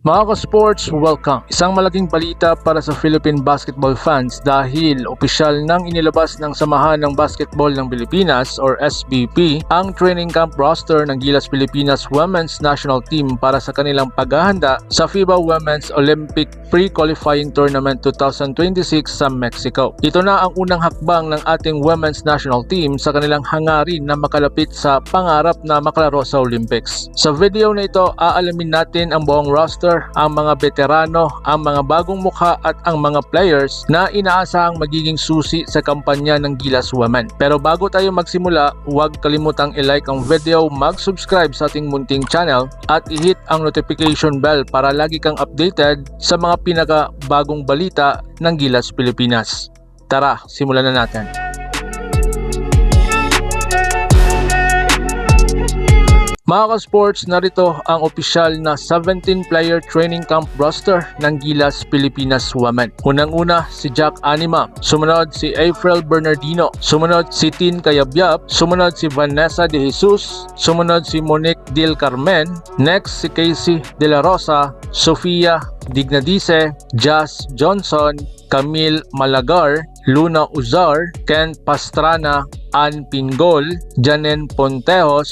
Mga ka-sports, welcome! Isang malaking balita para sa Philippine basketball fans dahil opisyal nang inilabas ng Samahan ng Basketball ng Pilipinas or SBP ang training camp roster ng Gilas Pilipinas Women's National Team para sa kanilang paghahanda sa FIBA Women's Olympic Pre-Qualifying Tournament 2026 sa Mexico. Ito na ang unang hakbang ng ating Women's National Team sa kanilang hangarin na makalapit sa pangarap na makalaro sa Olympics. Sa video na ito, aalamin natin ang buong roster, ang mga veterano, ang mga bagong mukha at ang mga players na inaasahang magiging susi sa kampanya ng Gilas Women. Pero bago tayo magsimula, huwag kalimutang i-like ang video, mag-subscribe sa ating munting channel at i-hit ang notification bell para lagi kang updated sa mga pinaka-bagong balita ng Gilas Pilipinas. Tara, simulan na natin. Mga ka-sports, narito ang opisyal na 17-player training camp roster ng Gilas Pilipinas Women. Unang-una si Jack Anima, sumunod si April Bernardino, sumunod si Tin Cayabyab, sumunod si Vanessa De Jesus, sumunod si Monique Del Carmen, next si Casey De La Rosa, Sofia Dignadice, Jazz Johnson, Camille Malagar, Luna Uzar, Ken Pastrana, Ann Pingol, Janen Pontejos,